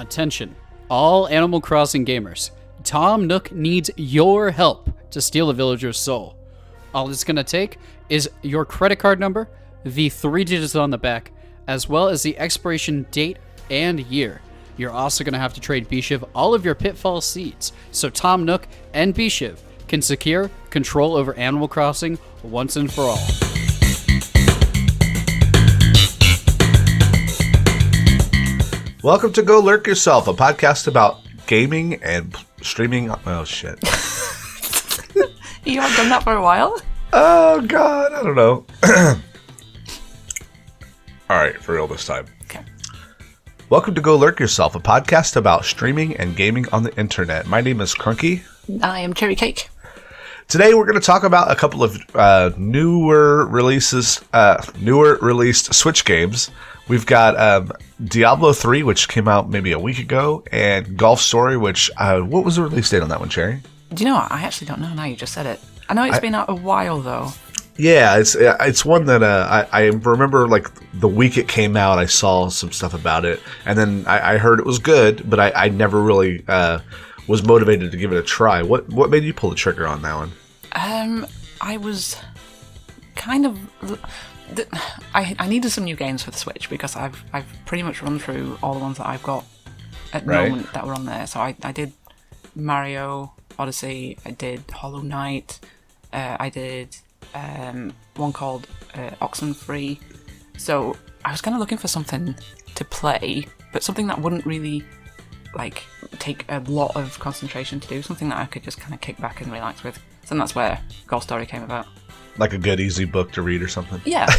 Attention, all Animal Crossing gamers. Tom Nook needs your help to steal a villager's soul. All it's going to take is your credit card number, the 3 digits on the back, as well as the expiration date and year. You're also going to have to trade Bishiv all of your Pitfall seeds, so Tom Nook and Bishiv can secure control over Animal Crossing once and for all. Welcome to Go Lurk Yourself, a podcast about gaming and streaming. Oh, shit. You haven't done that for a while? Oh, God. I don't know. All right, for real this time. Okay. Welcome to Go Lurk Yourself, a podcast about streaming and gaming on the internet. My name is Crunky. I am Cherry Cake. Today we're going to talk about a couple of newer released Switch games. We've got Diablo 3, which came out maybe a week ago, and Golf Story, which, what was the release date on that one, Cherry? Do you know what? I actually don't know now you just said it. I know it's been out a while, though. Yeah, it's one that I remember, like, the week it came out, I saw some stuff about it, and then I heard it was good, but I never really was motivated to give it a try. What made you pull the trigger on that one? I was kind of... I needed some new games for the Switch because I've pretty much run through all the ones that I've got at the moment that were on there. So I did Mario Odyssey, I did Hollow Knight, I did one called Oxenfree. So I was kind of looking for something to play, but something that wouldn't really like take a lot of concentration to do, something that I could just kind of kick back and relax with. So that's where Golf Story came about. Like a good, easy book to read or something? Yeah.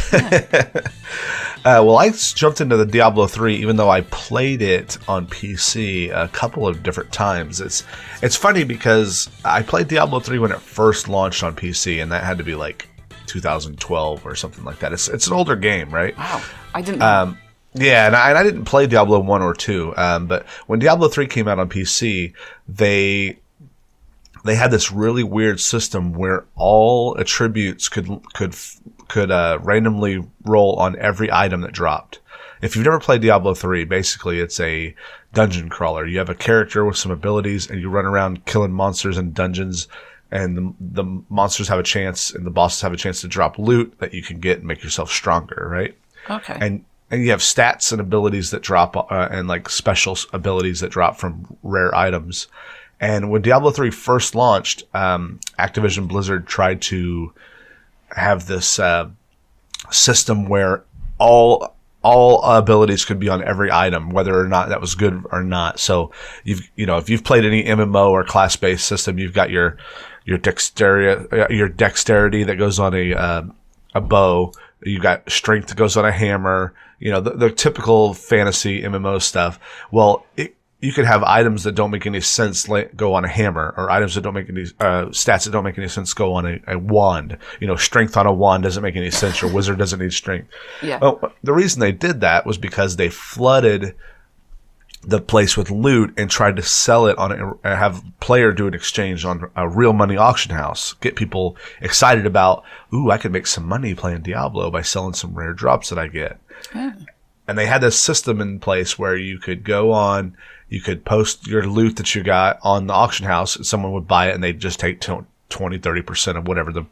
Well, I jumped into the Diablo 3, even though I played it on PC a couple of different times. It's funny because I played Diablo 3 when it first launched on PC, and that had to be like 2012 or something like that. It's an older game, right? Wow. I didn't know. Yeah, and I didn't play Diablo 1 or 2, but when Diablo 3 came out on PC, they had this really weird system where all attributes could randomly roll on every item that dropped. If you've never played Diablo 3, basically it's a dungeon crawler. You have a character with some abilities, and you run around killing monsters in dungeons, and the monsters have a chance, and the bosses have a chance to drop loot that you can get and make yourself stronger, right? Okay. And you have stats and abilities that drop, and like special abilities that drop from rare items. And when Diablo 3 first launched, Activision Blizzard tried to have this system where all abilities could be on every item, whether or not that was good or not. So if you've played any MMO or class-based system, you've got your dexterity that goes on a bow. You've got strength that goes on a hammer. The typical fantasy MMO stuff. Well, you could have items that don't make any sense go on a hammer, or items that don't make any stats that don't make any sense go on a wand. Strength on a wand doesn't make any sense. Your wizard doesn't need strength. Yeah. Well, the reason they did that was because they flooded the place with loot and tried to sell it have player do an exchange on a real money auction house. Get people excited about, I could make some money playing Diablo by selling some rare drops that I get. Yeah. And they had this system in place where you could go on. You could post your loot that you got on the auction house, and someone would buy it, and they'd just take 20-30% of whatever the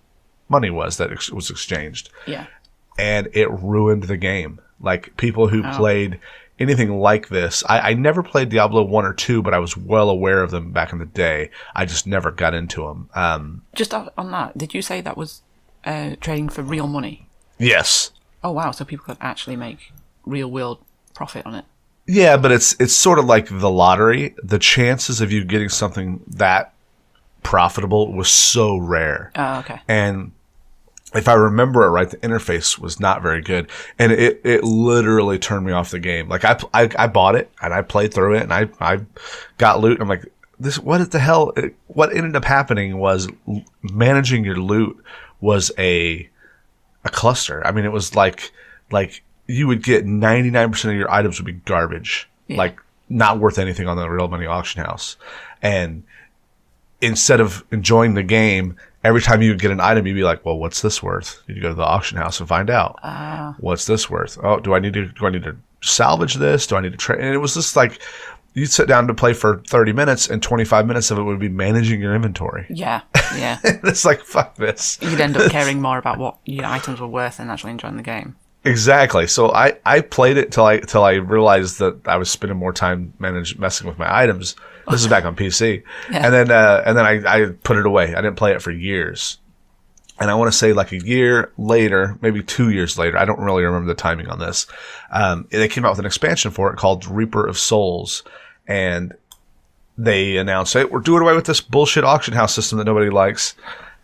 money was that was exchanged. Yeah. And it ruined the game. Like, people who played anything like this, I never played Diablo 1 or 2, but I was well aware of them back in the day. I just never got into them. Just on that, did you say that was trading for real money? Yes. Oh, wow. So people could actually make real-world profit on it. Yeah, but it's sort of like the lottery. The chances of you getting something that profitable was so rare. Oh, okay. And if I remember it right, the interface was not very good. And it literally turned me off the game. Like, I bought it, and I played through it, and I got loot, and I'm like, what the hell? What ended up happening was managing your loot was a cluster. I mean, it was like you would get 99% of your items would be garbage, like not worth anything on the real money auction house. And instead of enjoying the game, every time you would get an item, you'd be like, well, what's this worth? You'd go to the auction house and find out. What's this worth? Oh, do I need to salvage this? Do I need to trade? And it was just like, you'd sit down to play for 30 minutes, and 25 minutes of it would be managing your inventory. Yeah. It's like, fuck this. You'd end up caring more about what your items were worth than actually enjoying the game. Exactly. So I played it till I realized that I was spending more time messing with my items. This is back on PC, and then I put it away. I didn't play it for years, and I want to say like a year later, maybe 2 years later. I don't really remember the timing on this. They came out with an expansion for it called Reaper of Souls, and they announced, "Hey, we're doing away with this bullshit auction house system that nobody likes,"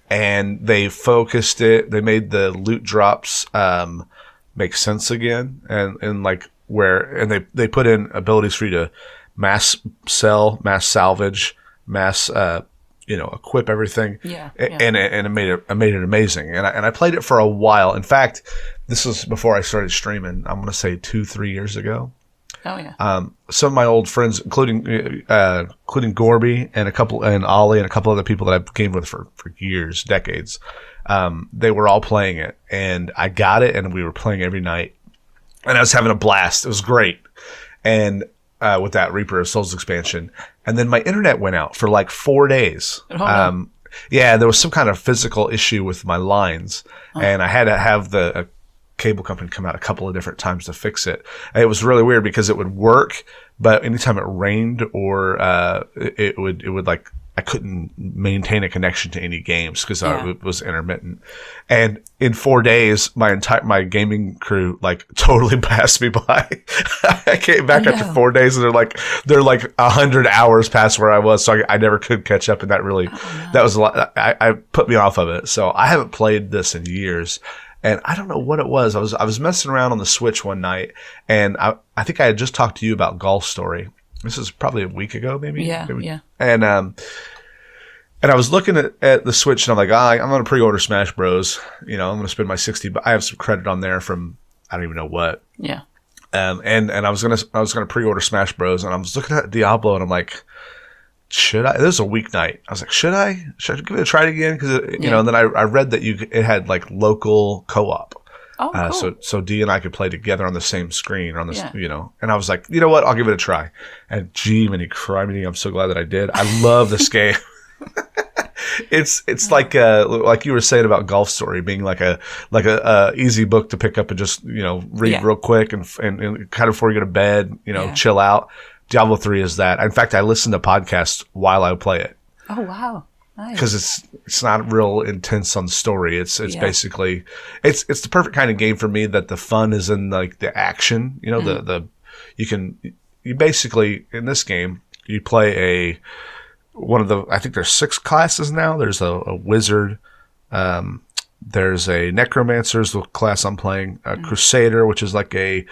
and they focused it. They made the loot drops make sense again, and like they put in abilities for you to mass sell, mass salvage, mass equip everything. And it made it amazing. And I played it for a while. In fact, this was before I started streaming. I'm gonna say 2-3 years ago. Oh yeah. Some of my old friends, including Gorby and Ollie and a couple other people that I've gamed with for years, decades. They were all playing it, and I got it, and we were playing every night, and I was having a blast. It was great, and with that Reaper of Souls expansion, and then my internet went out for like 4 days. Yeah, there was some kind of physical issue with my lines, and I had to have the cable company come out a couple of different times to fix it. And it was really weird because it would work, but anytime it rained or it would like, I couldn't maintain a connection to any games because it was intermittent. And in 4 days, my gaming crew like totally passed me by. I came back after 4 days, and they're like 100 hours past where I was, so I never could catch up. And that really that was a lot. I put me off of it. So I haven't played this in years. And I don't know what it was. I was messing around on the Switch one night, and I think I had just talked to you about Golf Story. This is probably a week ago, maybe. Yeah. And I was looking at the Switch, and I'm like, I'm going to pre-order Smash Bros. I'm going to spend my 60. But I have some credit on there from I don't even know what. Yeah. And I was gonna pre-order Smash Bros. And I was looking at Diablo, and I'm like, should I? This was a weeknight. I was like, should I give it a try again? Because and then I read that it had like local co-op. Oh, cool. So D and I could play together on the same screen on this, and I was like, you know what? I'll give it a try. And gee, many criminy, I'm so glad that I did. I love this game. It's like you were saying about Golf Story being like a easy book to pick up and just read real quick and kind of before you go to bed, chill out. Diablo 3 is that. In fact, I listen to podcasts while I play it. Oh wow. Because it's not real intense on the story. It's basically it's the perfect kind of game for me that the fun is in like the action. You basically in this game you play I think there's 6 classes now. There's a wizard. There's a necromancer, is the class I'm playing. A crusader, which is like a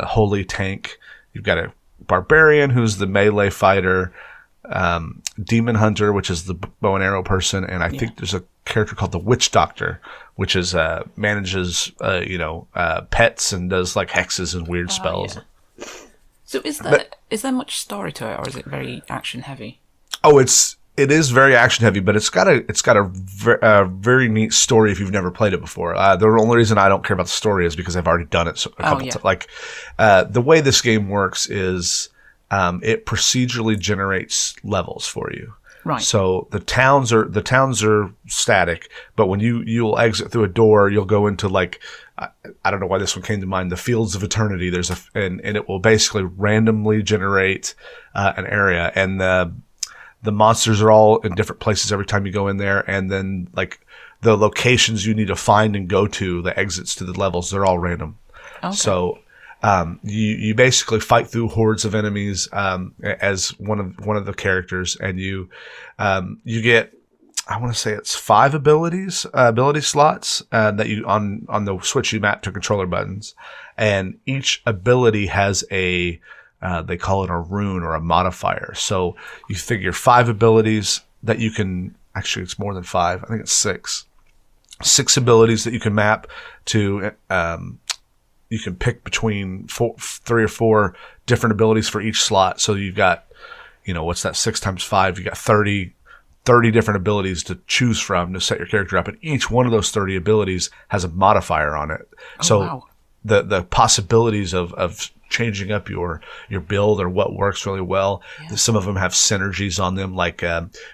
holy tank. You've got a barbarian who's the melee fighter. Demon hunter, which is the bow and arrow person, and I think there's a character called the witch doctor, which is manages pets and does like hexes and weird spells. Yeah. So is there much story to it, or is it very action heavy? Oh, it is very action heavy, but it's got a very neat story if you've never played it before. The only reason I don't care about the story is because I've already done it a couple times. Like the way this game works is it procedurally generates levels for you. Right. So the towns are static, but when you'll exit through a door, you'll go into like I don't know why this one came to mind. The Fields of Eternity. And it will basically randomly generate an area, and the monsters are all in different places every time you go in there, and then like the locations you need to find and go to, the exits to the levels, they're all random. Okay. So you basically fight through hordes of enemies as one of the characters, and you get, I want to say it's 5 ability slots that you on the Switch you map to controller buttons, and each ability has a they call it a rune or a modifier. So you figure 5 abilities that you can, actually it's more than 5. I think it's 6. 6 abilities that you can map to. You can pick between 3 or 4 different abilities for each slot. So you've got, what's that? 6 times 5. You got 30 different abilities to choose from to set your character up, and each one of those 30 abilities has a modifier on it. Wow. the possibilities of changing up your build or what works really well. Yeah. Some of them have synergies on them. Like,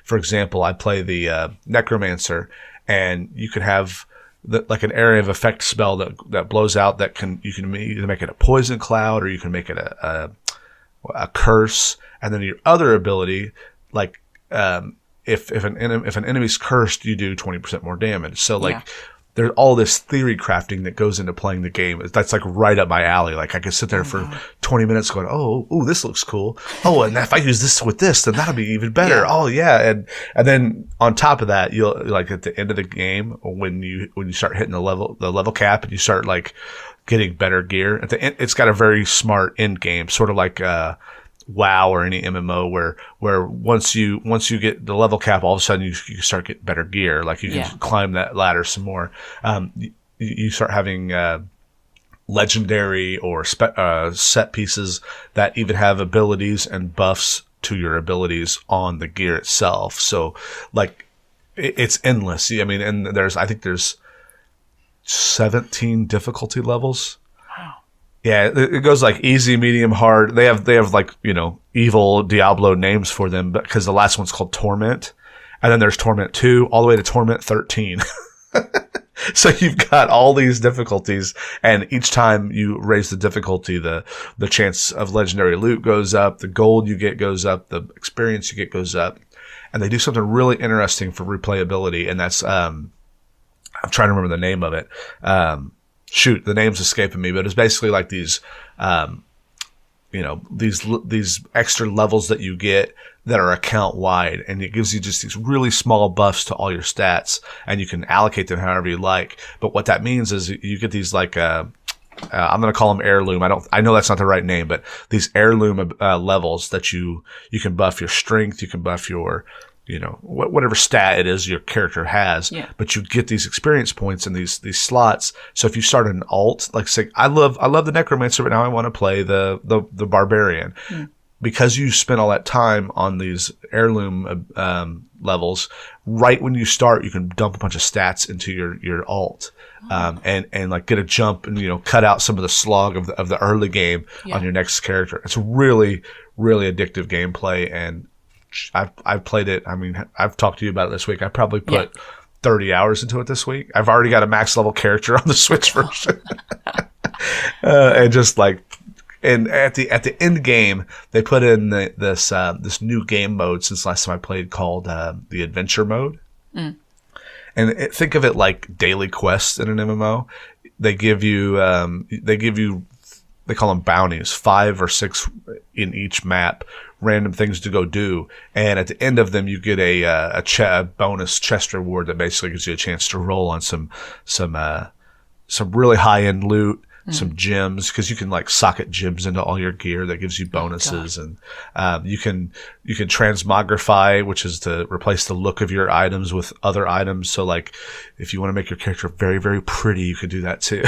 for example, I play the Necromancer, and you could have like an area of effect spell that blows out you can either make it a poison cloud or you can make it a curse. And then your other ability, like, if an enemy's cursed, you do 20% more damage. So like, there's all this theory crafting that goes into playing the game. That's like right up my alley. Like I could sit there for 20 minutes going, oh, this looks cool. Oh, and if I use this with this, then that'll be even better. Yeah. Oh yeah. And then on top of that, you'll like at the end of the game, when you start hitting the level cap and you start like getting better gear at the end, it's got a very smart end game, sort of like, WoW or any MMO where once you get the level cap, all of a sudden you start getting better gear. Like you can climb that ladder some more. You start having legendary or set pieces that even have abilities and buffs to your abilities on the gear itself. So like it's endless. I mean, and I think there's 17 difficulty levels. Yeah, it goes like easy, medium, hard. They have like, evil Diablo names for them, because the last one's called Torment. And then there's Torment 2 all the way to Torment 13. So you've got all these difficulties, and each time you raise the difficulty, the chance of legendary loot goes up, the gold you get goes up, the experience you get goes up. And they do something really interesting for replayability, and that's I'm trying to remember the name of it. Shoot, the name's escaping me, but it's basically like these, these extra levels that you get that are account wide, and it gives you just these really small buffs to all your stats, and you can allocate them however you like. But what that means is you get these like, I'm going to call them heirloom. I know that's not the right name, but these heirloom levels that you can buff your strength, you can buff your, whatever stat it is your character has, but you get these experience points in these slots. So if you start an alt, like say, I love the Necromancer, but now I want to play the Barbarian. Because you spent all that time on these heirloom levels, right when you start, you can dump a bunch of stats into your alt, and like get a jump and cut out some of the slog of the early game on your next character. It's really, really addictive gameplay, and I've played it. I mean, I've talked to you about it this week. I probably put 30 hours into it this week. I've already got a max level character on the Switch version. And just like, and at the end game, they put in this new game mode since last time I played called the Adventure mode. And think of it like daily quests in an MMO. They give you they call them bounties, 5 or 6 in each map, random things to go do. And at the end of them, you get a bonus chest reward that basically gives you a chance to roll on some really high end loot, some gems, because you can like socket gems into all your gear that gives you bonuses. And you can transmogrify, which is to replace the look of your items with other items. So like if you want to make your character very, very pretty, you can do that too.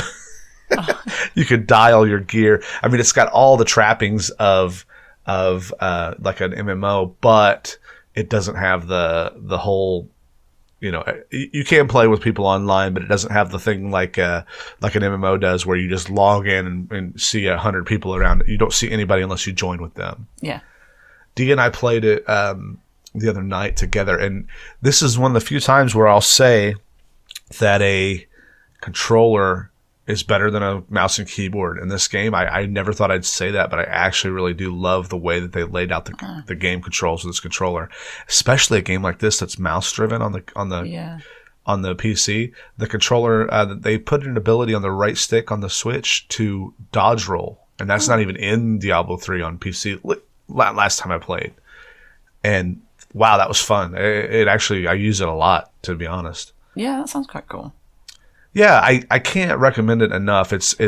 You could dial your gear. I mean, it's got all the trappings of like an MMO, but it doesn't have the whole, you can play with people online, but it doesn't have the thing like an MMO does, where you just log in and see 100 people around. You don't see anybody unless you join with them. Yeah. Dee and I played it the other night together, and this is one of the few times where I'll say that a controller is better than a mouse and keyboard in this game. I never thought I'd say that, but I actually really do love the way that they laid out the game controls with this controller, especially a game like this that's mouse driven on the PC. The controller, they put an ability on the right stick on the Switch to dodge roll, and that's not even in Diablo 3 on PC. Last time I played, and wow, that was fun. It actually, I use it a lot, to be honest. Yeah, that sounds quite cool. Yeah, I can't recommend it enough. It's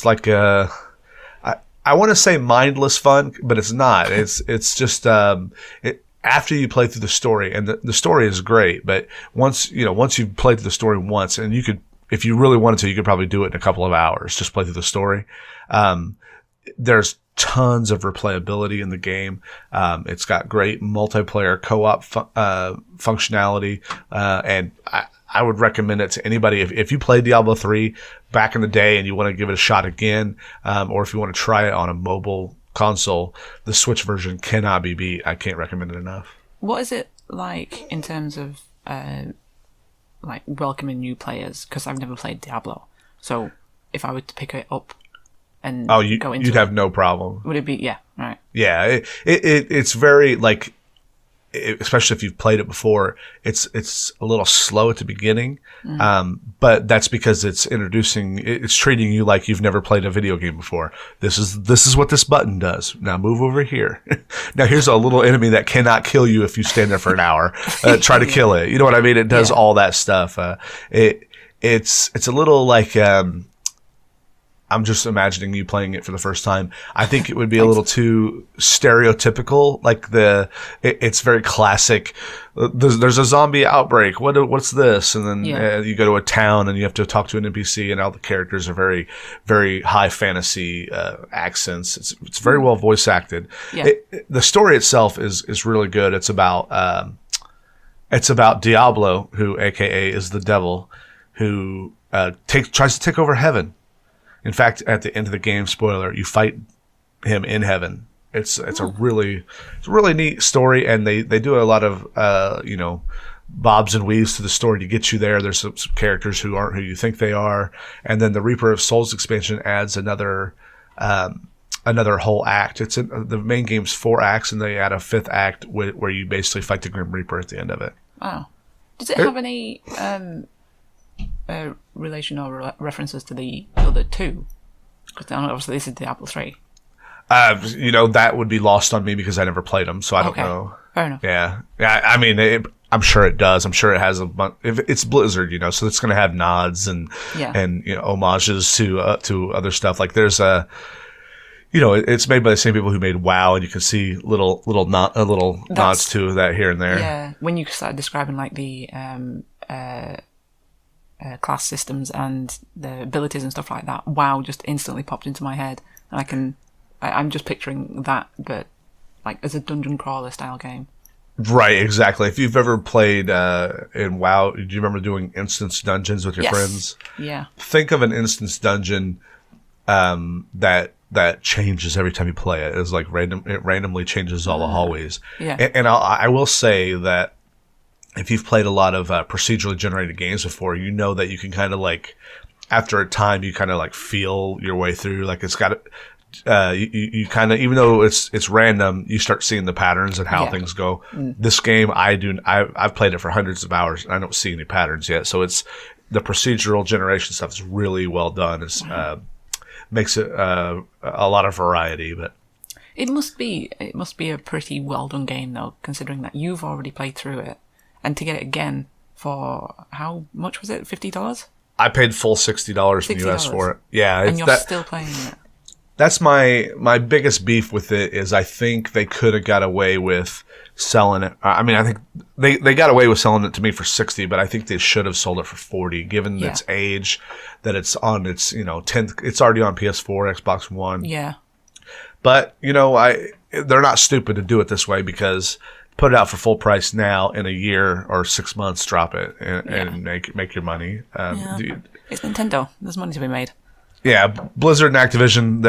like I want to say mindless fun, but it's not. It's just after you play through the story, and the story is great, but once you've played through the story once, and you could, if you really wanted to, you could probably do it in a couple of hours, just play through the story. there's tons of replayability in the game. It's got great multiplayer co-op functionality, and I would recommend it to anybody. If you played Diablo 3 back in the day and you want to give it a shot again, or if you want to try it on a mobile console, the Switch version cannot be beat. I can't recommend it enough. What is it like in terms of like welcoming new players? Because I've never played Diablo, so if I were to pick it up and go into you'd have no problem. Would it be? Yeah, right. Yeah, it's very like, especially if you've played it before, it's a little slow at the beginning, but that's because it's treating you like you've never played a video game before. This is what this button does. Now move over here. Now here's a little enemy that cannot kill you if you stand there for an hour. Try to kill it. You know what I mean? It does all that stuff. It's a little like. I'm just imagining you playing it for the first time. I think it would be a little too stereotypical. Like it's very classic. There's a zombie outbreak. What's this? And then you go to a town and you have to talk to an NPC, and all the characters are very, very high fantasy accents. It's very well voice acted. Yeah. The story itself is really good. It's about Diablo, who AKA is the devil, who tries to take over heaven. In fact, at the end of the game, spoiler, you fight him in heaven. It's a really neat story, and they do a lot of bobs and weaves to the story to get you there. There's some characters who aren't who you think they are, and then the Reaper of Souls expansion adds another whole act. The main game's 4 acts, and they add a 5th act where you basically fight the Grim Reaper at the end of it. Wow. Does it have any relation or references to the other 2? Because obviously this is Diablo 3. That would be lost on me because I never played them, so I don't know. Fair enough. Yeah. I mean, I'm sure it does. I'm sure it has a bunch. If it's Blizzard, so it's going to have nods and homages to other stuff. Like there's it's made by the same people who made WoW, and you can see little nods to that here and there. Yeah. When you started describing like the class systems and the abilities and stuff like that, WoW just instantly popped into my head, and I'm just picturing that, but like as a dungeon crawler style game. Right, exactly. If you've ever played in WoW, do you remember doing instance dungeons with your friends? Yeah. Think of an instance dungeon that changes every time you play it. It's like it randomly changes all the hallways. Yeah. And I will say that if you've played a lot of procedurally generated games before, you know that you can kind of like, after a time, you kind of like feel your way through. Like it's got you kind of, even though it's random, you start seeing the patterns and how things go. This game, I've played it for hundreds of hours, and I don't see any patterns yet. So it's the procedural generation stuff is really well done. It's makes it a lot of variety, but. It must be a pretty well done game though, considering that you've already played through it. And to get it again for, how much was it? $50? I paid full $60 in the US for it. Yeah. And you're still playing it. That's my biggest beef with it is I think they could have got away with selling it. I mean, I think they got away with selling it to me for $60, but I think they should have sold it for $40, given its age, that it's on its, 10th, it's already on PS4, Xbox One. Yeah. But, they're not stupid to do it this way, because put it out for full price now, in a year or 6 months, drop it and make your money. It's Nintendo. There's money to be made. Yeah, Blizzard and Activision,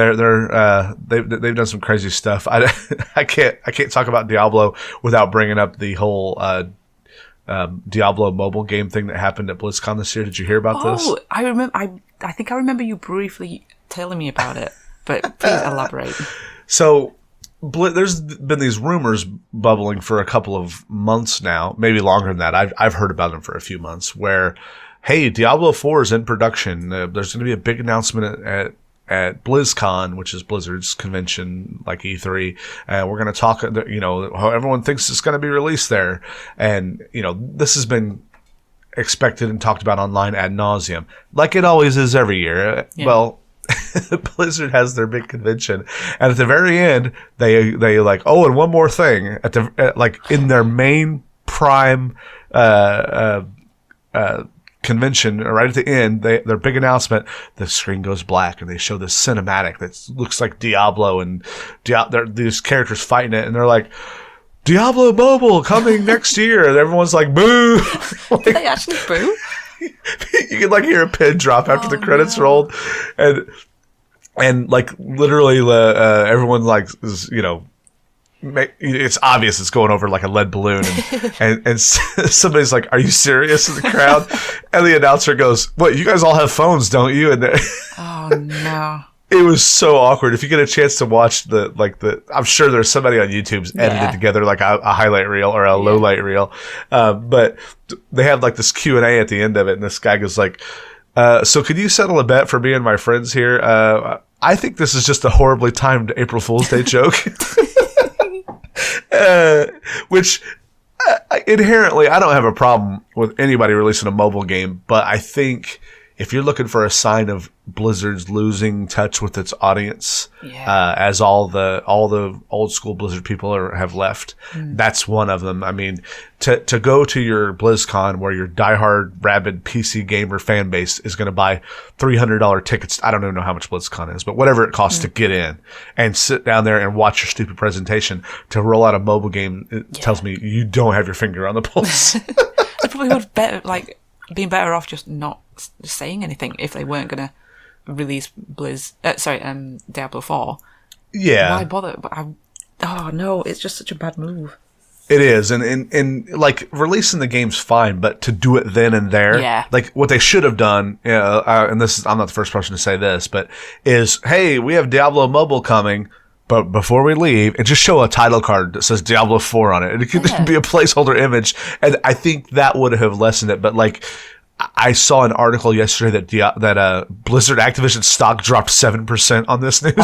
they've done some crazy stuff. I can't talk about Diablo without bringing up the whole Diablo mobile game thing that happened at BlizzCon this year. Did you hear about this? Oh, I remember. I think I remember you briefly telling me about it, but please elaborate. So, there's been these rumors bubbling for a couple of months now, maybe longer than that. I've heard about them for a few months, where, hey, Diablo 4 is in production. There's going to be a big announcement at BlizzCon, which is Blizzard's convention, like E3. We're going to talk, how everyone thinks it's going to be released there. And, this has been expected and talked about online ad nauseum, like it always is every year. Yeah. Well, Blizzard has their big convention, and at the very end, they like, oh, and one more thing, like in their main prime convention, right at the end, their big announcement, the screen goes black and they show this cinematic that looks like Diablo, and these characters fighting it, and they're like, Diablo Mobile coming next year, and everyone's like, boo. Like, Did they actually boo? You can like hear a pin drop after the credits rolled, and like literally everyone like is, you know, it's obvious it's going over like a lead balloon, and somebody's like, "Are you serious?" in the crowd, and the announcer goes, "What? You guys all have phones, don't you?" And Oh no! it was so awkward. If you get a chance to watch I'm sure there's somebody on YouTube's edited together like a highlight reel or a low light reel, but they have like this Q&A at the end of it, and this guy goes like, "So could you settle a bet for me and my friends here? I think this is just a horribly timed April Fool's Day joke." Which inherently, I don't have a problem with anybody releasing a mobile game, but I think if you're looking for a sign of Blizzard's losing touch with its audience, as all the old school Blizzard people have left, that's one of them. I mean, to go to your BlizzCon where your diehard rabid PC gamer fan base is going to buy $300 tickets. I don't even know how much BlizzCon is, but whatever it costs to get in and sit down there and watch your stupid presentation to roll out a mobile game, it tells me you don't have your finger on the pulse. They probably would been better off just not saying anything if they weren't going to release Diablo 4. Yeah. Why bother? Oh no, it's just such a bad move. It is, and like releasing the game's fine, but to do it then and there, like what they should have done, and I'm not the first person to say this, but is, hey, we have Diablo Mobile coming, but before we leave, and just show a title card that says Diablo 4 on it. And it could be a placeholder image, and I think that would have lessened it. But like, I saw an article yesterday that Blizzard Activision stock dropped 7% on this news.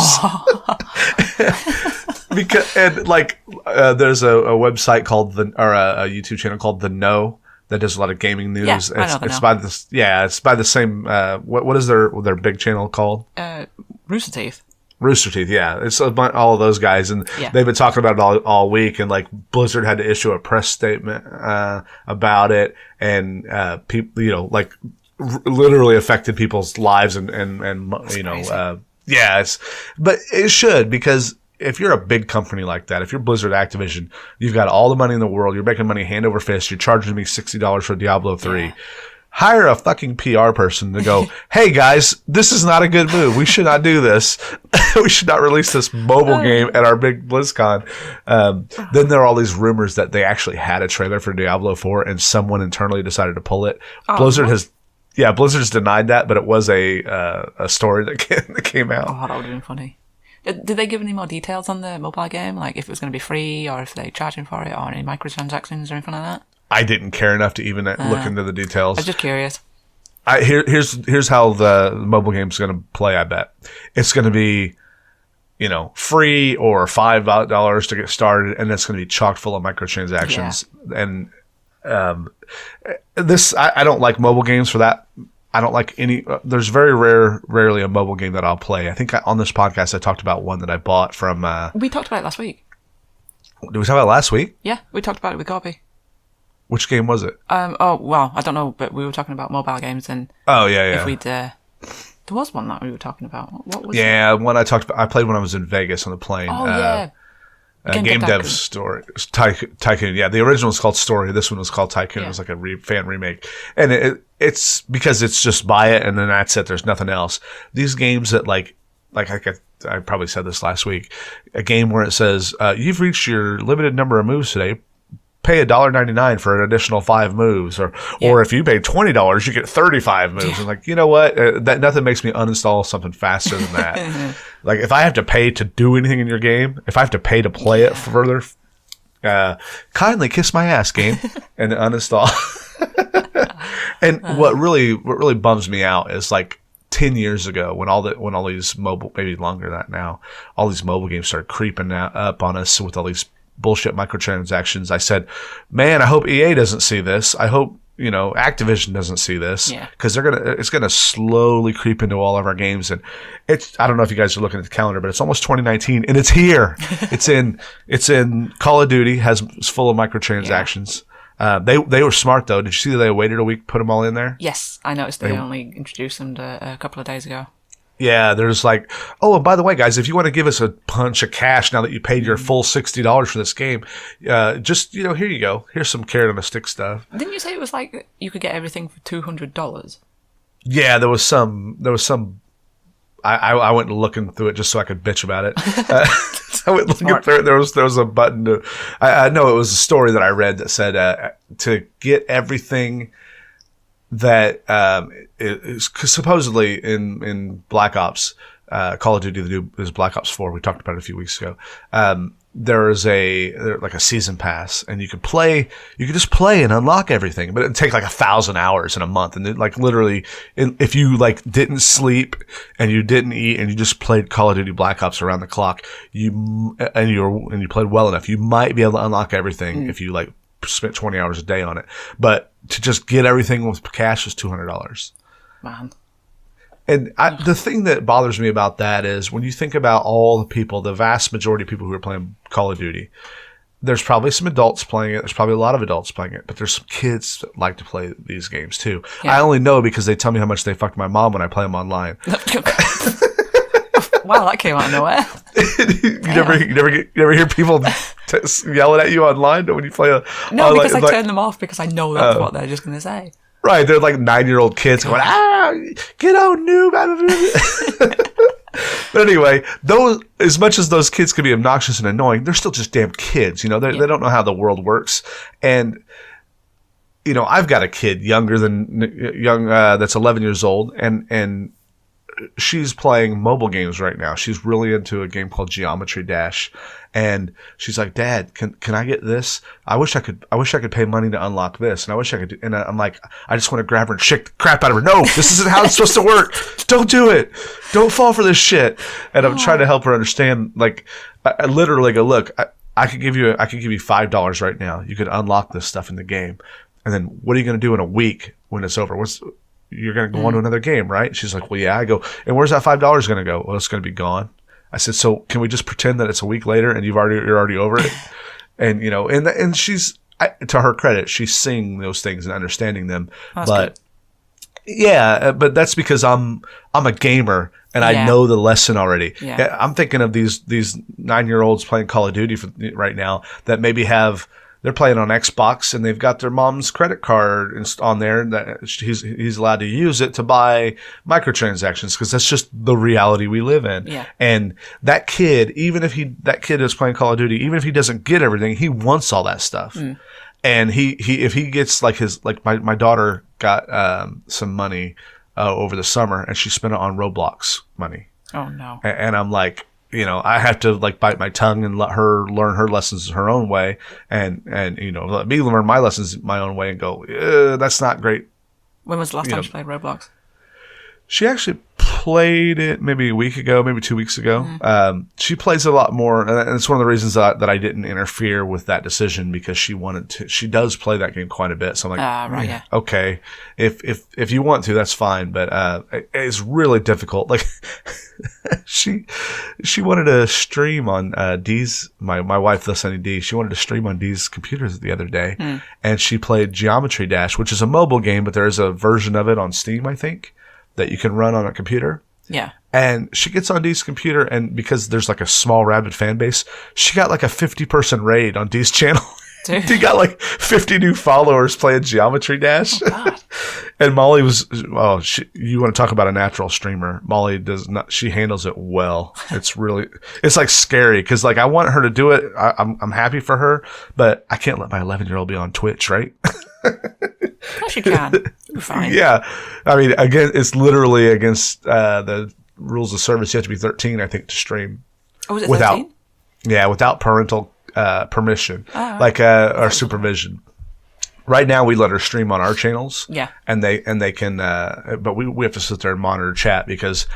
Because there's a website called a YouTube channel called The Know that does a lot of gaming news. Yeah, it's by this. Yeah, it's by the same. What is their big channel called? Rooster Teeth. Rooster Teeth, yeah. It's all of those guys, and they've been talking about it all week, and like Blizzard had to issue a press statement about it, and people, you know, like literally affected people's lives, and you know, but it should, because if you're a big company like that, if you're Blizzard Activision, you've got all the money in the world, you're making money hand over fist, you're charging me $60 for Diablo 3. Yeah. Hire a fucking PR person to go, hey guys, this is not a good move. We should not do this. We should not release this mobile game at our big BlizzCon. Then there are all these rumors that they actually had a trailer for Diablo 4 and someone internally decided to pull it. Blizzard's denied that, but it was a story that came out. Oh, that would have been funny. Did they give any more details on the mobile game? Like if it was going to be free, or if they're charging for it, or any microtransactions or anything like that? I didn't care enough to even look into the details. I was just curious. Here's how the mobile game's going to play, I bet. It's going to be, you know, free or $5 to get started, and it's going to be chock full of microtransactions. Yeah. And I don't like mobile games for that. I don't like any. There's rarely a mobile game that I'll play. I think on this podcast I talked about one that I bought from. We talked about it last week. Did we talk about it last week? Yeah, we talked about it with Corby. Which game was it? Oh well, I don't know, but we were talking about mobile games, and if we'd there was one that we were talking about. What was it? Yeah, one I talked about. I played when I was in Vegas on the plane. Oh yeah. Game Dev Story. Tycoon. Yeah, the original was called Story. This one was called Tycoon. Yeah. It was like a fan remake. And it's because it's just buy it and then that's it. There's nothing else. These games that like I probably said this last week, a game where it says, you've reached your limited number of moves today. Pay $1.99 for an additional 5 moves, or if you pay $20, you get 35 moves. And like, you know what? That nothing makes me uninstall something faster than that. Like, if I have to pay to do anything in your game, if I have to pay to play it further, kindly kiss my ass, game, and uninstall. And what really bums me out is like 10 years ago when all these mobile, maybe longer than that now, all these mobile games started creeping up on us with all these bullshit microtransactions. I said, man, I hope EA doesn't see this. I hope, you know, Activision doesn't see this, because it's gonna slowly creep into all of our games. And I don't know if you guys are looking at the calendar, but it's almost 2019 and it's here. It's in Call of Duty is full of microtransactions. They were smart though. Did you see that they waited a week, put them all in there? Yes, I noticed they only introduced them a couple of days ago. Yeah, they're just like, oh, and by the way, guys, if you want to give us a bunch of cash now that you paid your full $60 for this game, just, here you go. Here's some carrot on a stick stuff. Didn't you say it was like you could get everything for $200? Yeah, there was some. I went looking through it just so I could bitch about it. I went looking through it. There was a button to. I know it was a story that I read that said to get everything that is supposedly in Black Ops, Call of Duty, the new is Black Ops 4. We talked about it a few weeks ago. There is like a season pass, and you could just play and unlock everything, but it'd take like 1,000 hours in a month. And like literally, if you like didn't sleep and you didn't eat and you just played Call of Duty Black Ops around the clock, you played well enough, you might be able to unlock everything if you like spent 20 hours a day on it. But to just get everything with cash is $200. Man. And the thing that bothers me about that is when you think about all the people, the vast majority of people who are playing Call of Duty, there's probably some adults playing it. There's probably a lot of adults playing it, but there's some kids that like to play these games too. Yeah. I only know because they tell me how much they fucked my mom when I play them online. Wow, that came out of nowhere. you never hear people yelling at you online when you play a. No, because I turn them off because I know that's what they're just going to say. Right, they're like 9-year-old kids going, get out, noob. But anyway, as much as those kids can be obnoxious and annoying, they're still just damn kids. They don't know how the world works. And, I've got a kid young that's 11 years old, and she's playing mobile games right now. She's really into a game called Geometry Dash, and she's like, "Dad, can I get this? I wish I could pay money to unlock this, and I wish I could." And I'm like, I just want to grab her and shake the crap out of her. No, this isn't how it's supposed to work. Don't do it. Don't fall for this shit. And I'm trying to help her understand. Like, I literally go, look, I could give you $5 right now. You could unlock this stuff in the game, and then what are you going to do in a week when it's over? You're going to go on to another game, right? She's like, well, yeah. I go, and where's that $5 going to go? Well, it's going to be gone. I said, so can we just pretend that it's a week later and you're already over it? And, and she's, to her credit, she's seeing those things and understanding them. That's good. Yeah, but that's because I'm a gamer and I know the lesson already. Yeah. I'm thinking of these 9-year-olds playing Call of Duty right now that maybe they're playing on Xbox and they've got their mom's credit card on there that he's allowed to use it to buy microtransactions because that's just the reality we live in. Yeah. And that kid, that kid is playing Call of Duty, even if he doesn't get everything, he wants all that stuff. And if he gets my daughter got some money over the summer and she spent it on Roblox money. Oh no. And I'm like, I have to bite my tongue and let her learn her lessons her own way, and let me learn my lessons my own way and go, that's not great. When was the last time she played Roblox? She actually played it maybe a week ago, maybe 2 weeks ago. She plays a lot more, and it's one of the reasons that I didn't interfere with that decision because she wanted to. She does play that game quite a bit, so I'm like, right, yeah. Okay, if you want to, that's fine, but it's really difficult. Like she wanted to stream on Dee's my wife, the Sunny D. She wanted to stream on Dee's computers the other day, and she played Geometry Dash, which is a mobile game, but there is a version of it on Steam, I think, that you can run on a computer. Yeah. And she gets on Dee's computer, and because there's like a small rabid fan base, she got like a 50-person raid on Dee's channel. Dude. He got like 50 new followers playing Geometry Dash. Oh, God. And Molly was, you want to talk about a natural streamer. Molly does not, she handles it well. It's like scary because like I want her to do it. I'm happy for her, but I can't let my 11-year-old be on Twitch, right? Yes, you can. You're fine. Yeah. I mean, again, it's literally against the rules of service. You have to be 13, I think, to stream. Oh, was it 13? Without parental permission, oh, right. Or supervision. Right now, we let her stream on our channels. Yeah. And they can, but we have to sit there and monitor chat because,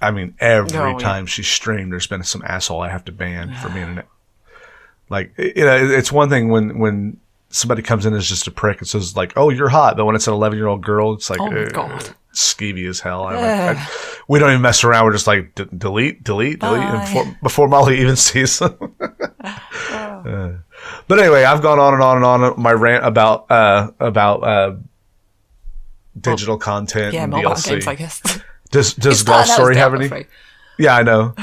I mean, every time she's streamed, there's been some asshole I have to ban for being in it. Like, it's one thing when somebody comes in as just a prick and says like, "Oh, you're hot," but when it's an 11-year-old girl, it's like, oh my God, skeevy as hell. We don't even mess around. We're just like delete, and before Molly even sees them. But anyway, I've gone on and on and on my rant about digital content and mobile DLC. games, I guess. Does Golf Story have any? 3. Yeah, I know.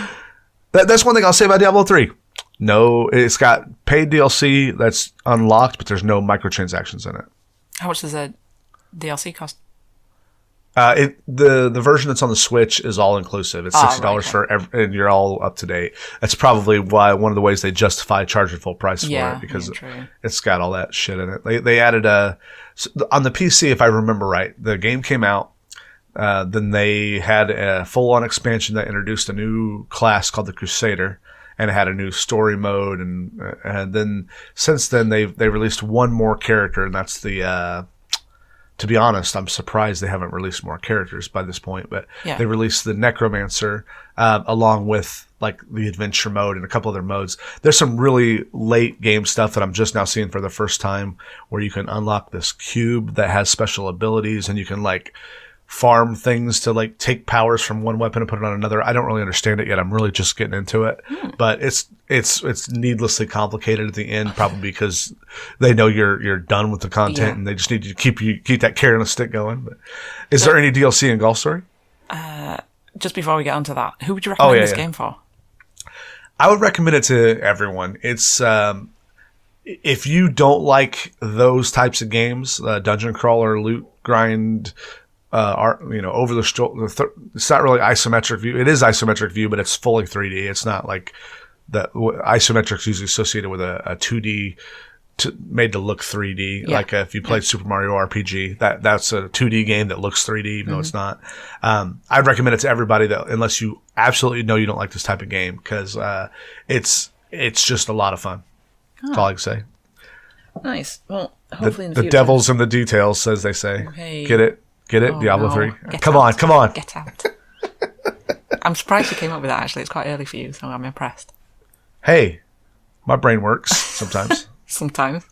That's one thing I'll say about Diablo 3. No, it's got paid DLC that's unlocked, but there's no microtransactions in it. How much does a DLC cost? The version that's on the Switch is all inclusive. It's $60 for and you're all up to date. That's probably why one of the ways they justify charging full price for it, because it's got all that shit in it. They added on the PC, if I remember right, the game came out. Then they had a full-on expansion that introduced a new class called the Crusader, and it had a new story mode. And then since then they released one more character, and that's the. To be honest, I'm surprised they haven't released more characters by this point, but they released the Necromancer along with like the adventure mode and a couple other modes. There's some really late game stuff that I'm just now seeing for the first time, where you can unlock this cube that has special abilities, and you can like farm things to like take powers from one weapon and put it on another. I don't really understand it yet. I'm really just getting into it, but it's needlessly complicated at the end, probably because they know you're done with the content and they just need you to keep that carrot on a stick going. But is there any DLC in Golf Story? Just before we get onto that, who would you recommend this game for? I would recommend it to everyone. It's if you don't like those types of games, dungeon crawler, loot grind. Over the shoulder. It's not really isometric view. It is isometric view, but it's fully 3D. It's not like the isometric's usually associated with a 2D made to look 3D. Yeah. Like if you played Super Mario RPG, that's a 2D game that looks 3D, even though it's not. I'd recommend it to everybody though, unless you absolutely know you don't like this type of game, because it's just a lot of fun. That's all I can say. Nice. Well, hopefully in the future. The devil's in the details, as they say. Okay. Get it? Oh, Diablo 3. Come on. Get out. I'm surprised you came up with that, actually. It's quite early for you, so I'm impressed. Hey, my brain works sometimes. Sometimes.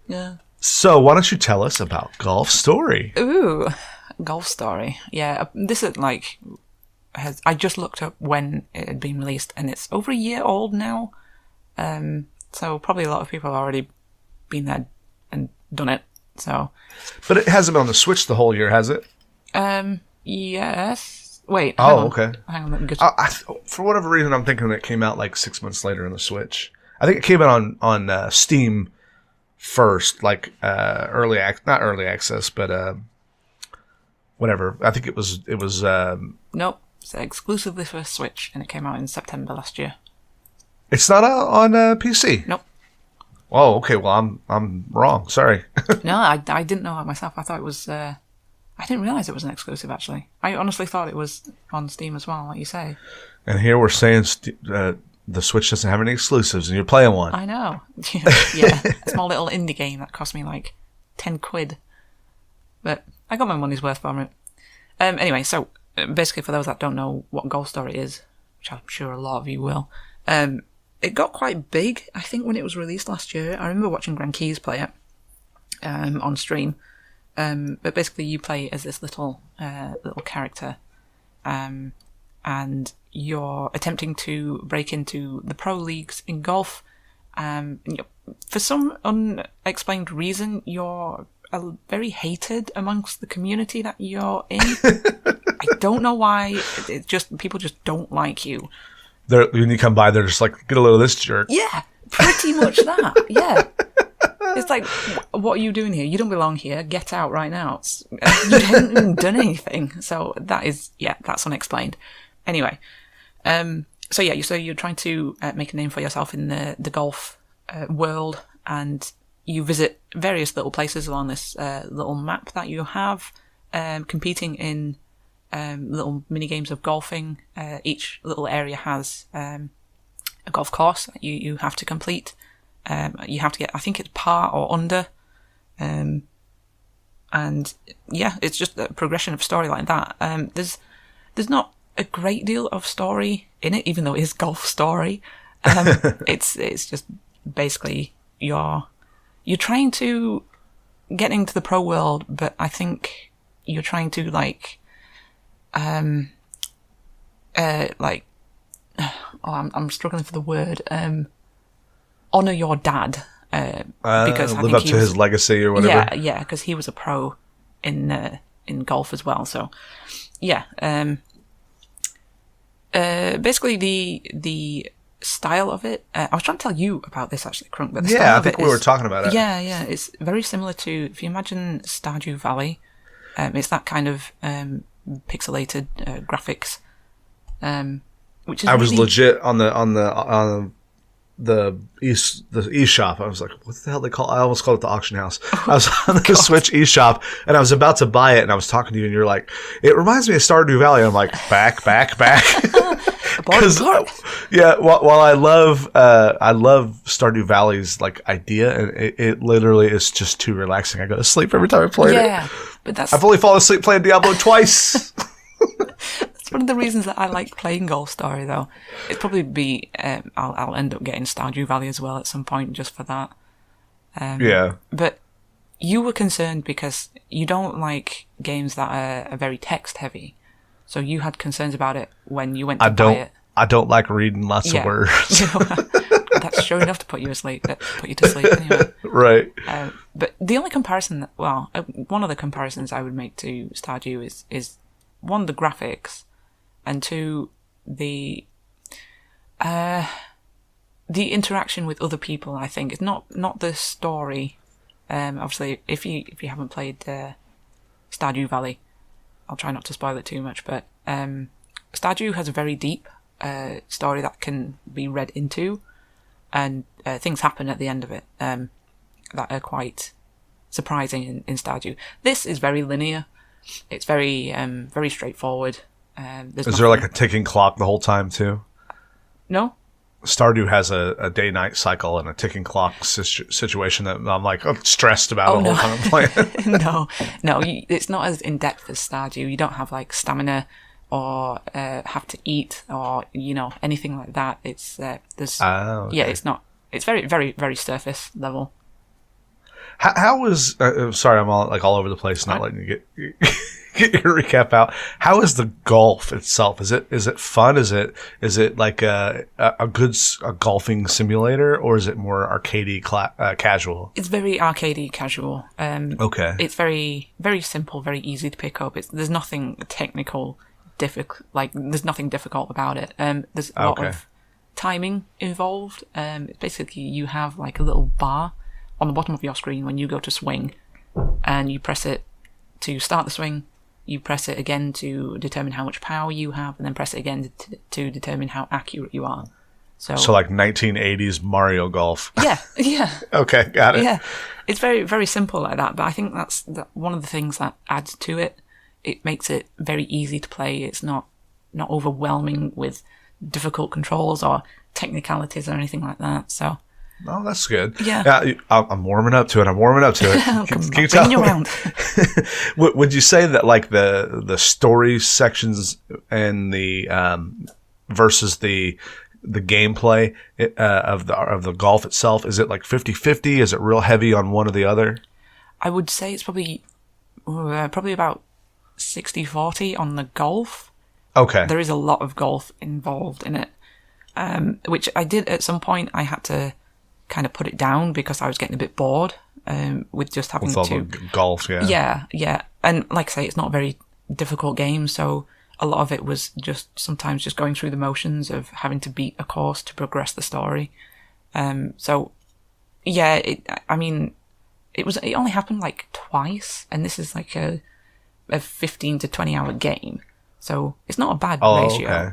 Yeah. So why don't you tell us about Golf Story? Ooh, Golf Story. Yeah, this is like... I just looked up when it had been released, and it's over a year old now. So probably a lot of people have already been there and done it. So, but it hasn't been on the Switch the whole year, has it? Yes. Wait. Okay. Hang on. Let me get for whatever reason, I'm thinking it came out like 6 months later on the Switch. I think it came out on Steam first, like not early access, but whatever. I think it was. Nope. It's exclusively for Switch, and it came out in September last year. It's not out on PC. Nope. Oh, okay. Well, I'm wrong. Sorry. No, I didn't know that myself. I thought it was. I didn't realize it was an exclusive. Actually, I honestly thought it was on Steam as well, like you say. And here we're saying the Switch doesn't have any exclusives, and you're playing one. I know. Yeah, a small little indie game that cost me like £10, but I got my money's worth from it. Anyway, so basically, for those that don't know what Golf Story is, which I'm sure a lot of you will, it got quite big, I think, when it was released last year. I remember watching Grand Keys play it on stream. But basically, you play as this little character, and you're attempting to break into the pro leagues in golf. For some unexplained reason, you're very hated amongst the community that you're in. I don't know why. It's just people just don't like you. When you come by, they're just like, get a load of this jerk. Yeah, pretty much that. Yeah. It's like, what are you doing here? You don't belong here. Get out right now. You haven't even done anything. So that's unexplained. Anyway, so you're trying to make a name for yourself in the golf world, and you visit various little places along this little map that you have, competing in little mini games of golfing. Each little area has a golf course that you have to complete. You have to get, I think it's par or under, and yeah, it's just a progression of story like that. There's not a great deal of story in it, even though it is Golf Story. It's just basically you're trying to get into the pro world, but I think you're trying to I'm struggling for the word. honor your dad because I live think up to his legacy or whatever. Yeah, because he was a pro in golf as well. So yeah, basically the style of it. I was trying to tell you about this actually, Crunk, but the style I think we were talking about it. Yeah, it's very similar to, if you imagine Stardew Valley. It's that kind of pixelated graphics, which is. I was legit on the eShop. I was like, what the hell they call? I almost called it the auction house. I was on the Switch eShop, and I was about to buy it, and I was talking to you, and you're like, it reminds me of Stardew Valley. I'm like, back. Because while I love Stardew Valley's like idea, and it literally is just too relaxing. I go to sleep every time I play it. Yeah, but I've only fallen asleep playing Diablo twice. That's one of the reasons that I like playing Golf Story, though. It'd probably be I'll end up getting Stardew Valley as well at some point just for that. Yeah, but you were concerned because you don't like games that are very text heavy. So you had concerns about it when you went to buy it. I don't like reading lots of words. That's sure enough to put you to sleep anyway. Right. But the only comparison, one of the comparisons I would make to Stardew is one, the graphics, and two, the interaction with other people. I think it's not the story. Obviously, if you haven't played Stardew Valley, I'll try not to spoil it too much, but Stardew has a very deep story that can be read into, and things happen at the end of it that are quite surprising in Stardew. This is very linear. It's very very straightforward. Is there like a ticking clock the whole time too? No. Stardew has a day-night cycle and a ticking clock situation that I'm like stressed about the whole time I'm playing. No, it's not as in-depth as Stardew. You don't have like stamina or have to eat or anything like that. It's okay. Yeah, it's not. It's very very very surface level. How was sorry, I'm all over the place, not letting you get your recap out. How is the golf itself? Is it fun? Is it like a good golfing simulator, or is it more arcadey casual? It's very arcadey casual. Okay. It's very very simple, very easy to pick up. There's nothing technical difficult. Like there's nothing difficult about it. There's a lot of timing involved. Basically, you have like a little bar on the bottom of your screen when you go to swing, and you press it to start the swing. You press it again to determine how much power you have, and then press it again to determine how accurate you are. So like 1980s Mario Golf. Yeah. Okay, got it. Yeah, it's very, very simple like that. But I think that's one of the things that adds to it. It makes it very easy to play. It's not overwhelming with difficult controls or technicalities or anything like that. So. Oh, that's good. Yeah. I'm warming up to it. Keep telling me. Around. Would you say that like the story sections and the versus the gameplay of the golf itself, is it like 50-50? Is it real heavy on one or the other? I would say it's probably about 60-40 on the golf. Okay. There is a lot of golf involved in it, which I did at some point. I had to kind of put it down because I was getting a bit bored with just having to golf. Yeah. And like I say, it's not a very difficult game, so a lot of it was just sometimes just going through the motions of having to beat a course to progress the story. So yeah, it only happened like twice, and this is like a 15 to 20 hour game, so it's not a bad ratio. Okay.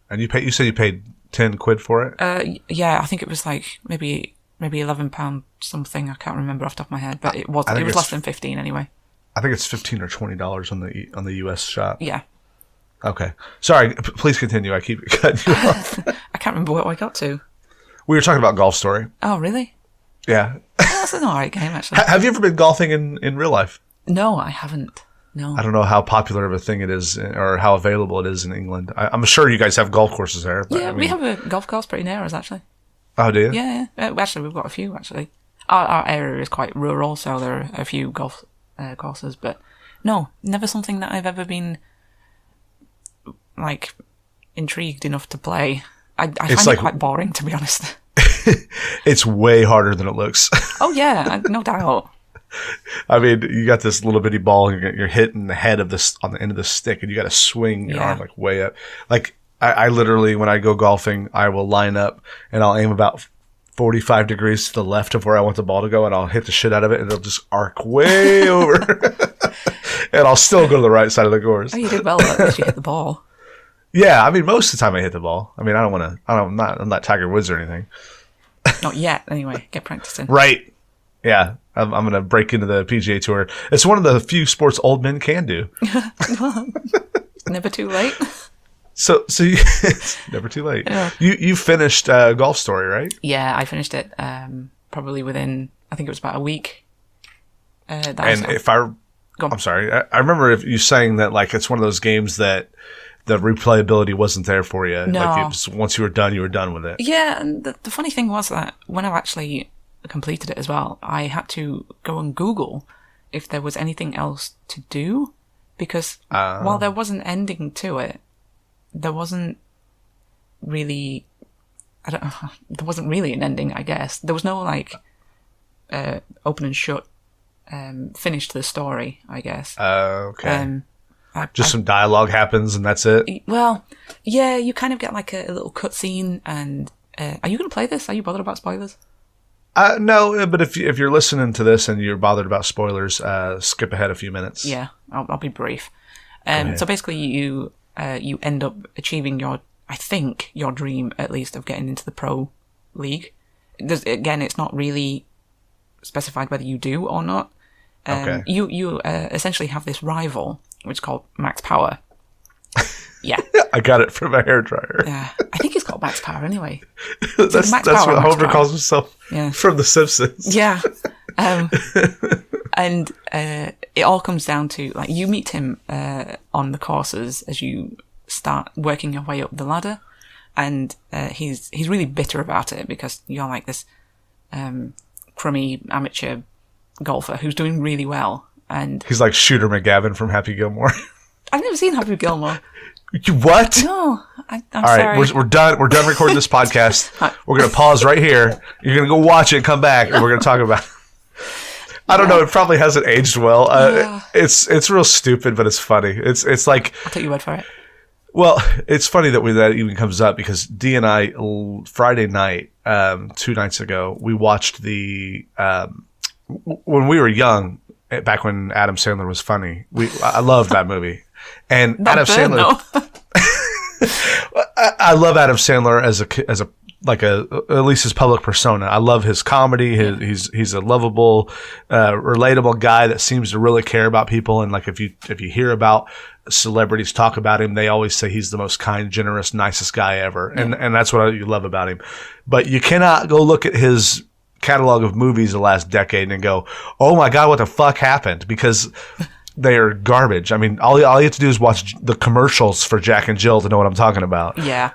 And you said you paid 10 quid for it? Yeah, I think it was like maybe £11 something. I can't remember off the top of my head, but it was less than 15 anyway. I think it's $15 or $20 on the US shop. Yeah. Okay. Sorry, please continue. I keep cutting you off. I can't remember what I got to. We were talking about Golf Story. Oh, really? Yeah. That's an alright game, actually. Have you ever been golfing in real life? No, I haven't. No. I don't know how popular of a thing it is or how available it is in England. I'm sure you guys have golf courses there. But yeah, we have a golf course pretty near us, actually. Oh, do you? Yeah. Actually, we've got a few, actually. Our area is quite rural, so there are a few golf courses, but no, never something that I've ever been, like, intrigued enough to play. I find it quite boring, to be honest. It's way harder than it looks. Oh yeah, no doubt. I mean, you got this little bitty ball, and you're hitting the head of this on the end of the stick, and you got to swing your arm like way up. Like I literally, when I go golfing, I will line up and I'll aim about 45 degrees to the left of where I want the ball to go, and I'll hit the shit out of it, and it'll just arc way over, and I'll still go to the right side of the course. Oh, you did well though, because you hit the ball. Yeah, I mean, most of the time I hit the ball. I mean, I'm not Tiger Woods or anything. Not yet, anyway. Get practicing. Right. Yeah, I'm going to break into the PGA Tour. It's one of the few sports old men can do. Never too late. So you, it's never too late. Yeah. You finished Golf Story, right? Yeah, I finished it probably within, I think it was about a week. I'm sorry, I remember you saying that like it's one of those games that the replayability wasn't there for you. No. Like once you were done with it. Yeah, and the funny thing was that when I actually completed it as well, I had to go and Google if there was anything else to do, because while there was an ending to it, there wasn't really there wasn't really an ending, I guess. There was no like open and shut finish to the story, I guess. Okay. Some dialogue happens and that's it? Well, yeah, you kind of get like a little cutscene, and are you going to play this? Are you bothered about spoilers? No, but if you're listening to this and you're bothered about spoilers, skip ahead a few minutes. Yeah, I'll be brief. So basically you end up achieving your dream, at least, of getting into the pro league. Again, it's not really specified whether you do or not. Okay. You essentially have this rival, which is called Max Power. Yeah. I got it from a hairdryer. Yeah. I think he's got Max Power anyway. That's what Homer calls himself from The Simpsons. Yeah. And it all comes down to, like, you meet him on the courses as you start working your way up the ladder, and he's really bitter about it because you're like this crummy amateur golfer who's doing really well. And he's like Shooter McGavin from Happy Gilmore. I've never seen Happy Gilmore. What? No, I'm all sorry. Right, we're done. We're done recording this podcast. We're gonna pause right here. You're gonna go watch it and come back, and we're gonna talk about it. I don't know. It probably hasn't aged well. It's real stupid, but it's funny. It's like, I'll take your word for it. Well, it's funny that even comes up because Dee and I Friday night, 2 nights ago, we watched the when we were young, back when Adam Sandler was funny. I loved that movie, and Not Adam bad, Sandler. no. I love Adam Sandler as a at least his public persona. I love his comedy. He's a lovable, relatable guy that seems to really care about people. And like if you hear about celebrities talk about him, they always say he's the most kind, generous, nicest guy ever. And that's what you love about him. But you cannot go look at his catalog of movies the last decade and go, oh my God, what the fuck happened? Because they are garbage. I mean, all you have to do is watch the commercials for Jack and Jill to know what I'm talking about. Yeah.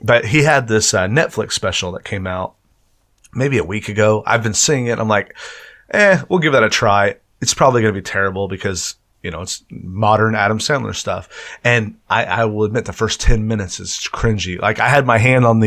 But he had this Netflix special that came out maybe a week ago. I've been seeing it. I'm like, we'll give that a try. It's probably going to be terrible because, it's modern Adam Sandler stuff. And I will admit the first 10 minutes is cringy. Like I had my hand on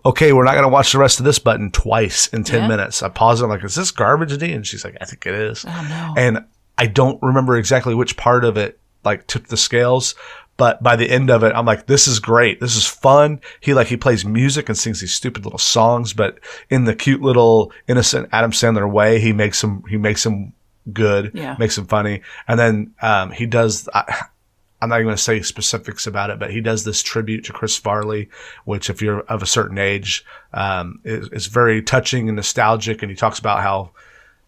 okay, we're not going to watch the rest of this button twice in 10 minutes. I paused it. I'm like, is this garbage, Dee? And she's like, I think it is. Oh, no. And I don't remember exactly which part of it like tipped the scales. But by the end of it, I'm like, this is great. This is fun. He plays music and sings these stupid little songs, but in the cute little innocent Adam Sandler way, he makes them good, makes them funny. And then he does. I'm not even going to say specifics about it, but he does this tribute to Chris Farley, which, if you're of a certain age, is very touching and nostalgic. And he talks about how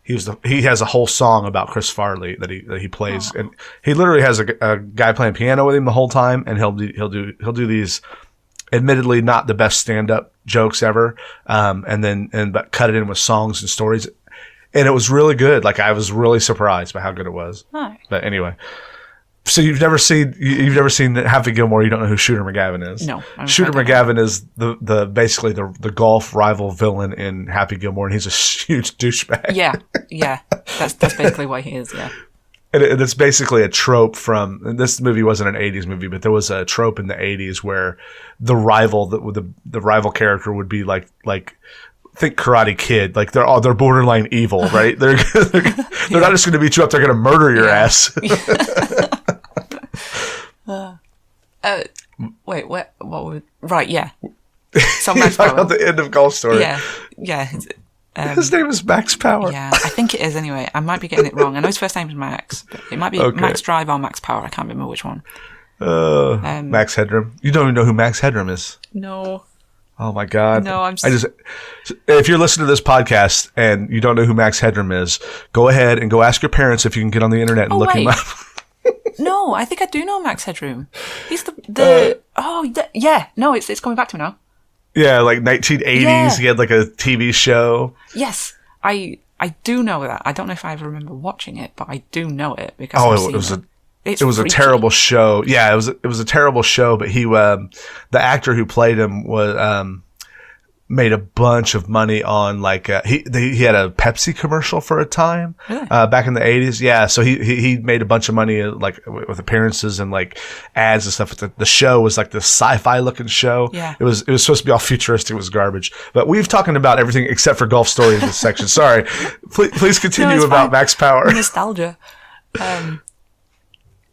he has a whole song about Chris Farley that he plays, and he literally has a guy playing piano with him the whole time, and he'll do these, admittedly not the best stand-up jokes ever, but cut it in with songs and stories, and it was really good. Like I was really surprised by how good it was. Hi. But anyway. So you've never seen Happy Gilmore. You don't know who Shooter McGavin is. No. Shooter McGavin is basically the golf rival villain in Happy Gilmore, and he's a huge douchebag. Yeah. That's basically what he is. Yeah. And it's basically a trope from, and this movie wasn't an 80s movie, but there was a trope in the 80s where the rival, the rival character would be like think Karate Kid, like they're borderline evil, right? They're not just going to beat you up, they're going to murder your ass. Wait, what would, right, yeah. So Max Power. About the end of Golf Story. Yeah. His name is Max Power. Yeah, I think it is anyway. I might be getting it wrong. I know his first name is Max, but it might be Max Drive or Max Power. I can't remember which one. Max Headroom. You don't even know who Max Headroom is. No. Oh my God. No, if you're listening to this podcast and you don't know who Max Headroom is, go ahead and go ask your parents if you can get on the internet and look him up. No, I think I do know Max Headroom. He's no, it's coming back to me now. Yeah, like 1980s. Yeah. He had like a TV show. Yes, I do know that. I don't know if I ever remember watching it, but I do know it because it was a terrible show. Yeah, it was a terrible show. But the actor who played him was made a bunch of money on like he had a Pepsi commercial for a time back in the 80s. Yeah, so he made a bunch of money like with appearances and like ads and stuff. The show was like this sci-fi looking show. Yeah, it was supposed to be all futuristic. It was garbage. But we've talking about everything except for Golf Story in this section. Sorry, please continue about fine. Max Power. Nostalgia.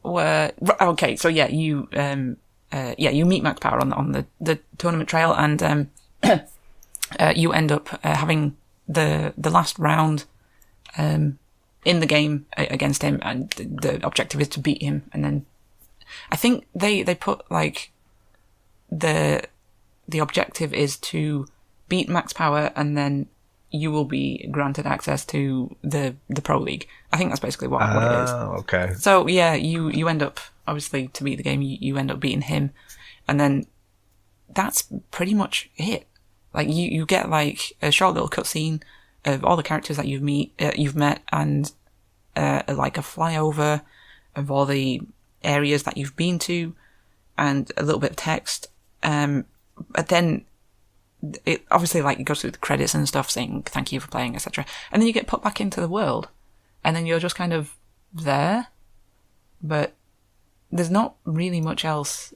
Okay, so yeah, you meet Max Power on the tournament trail and. You end up having the last round in the game against him, and the objective is to beat him. And then I think they put like the objective is to beat Max Power, and then you will be granted access to the Pro League. I think that's basically what it is. Okay. So yeah, you end up obviously to beat the game. You end up beating him, and then that's pretty much it. Like you get like a short little cutscene of all the characters that you've met, and like a flyover of all the areas that you've been to, and a little bit of text. But then it obviously like it goes through the credits and stuff saying thank you for playing, etc. And then you get put back into the world, and then you're just kind of there, but there's not really much else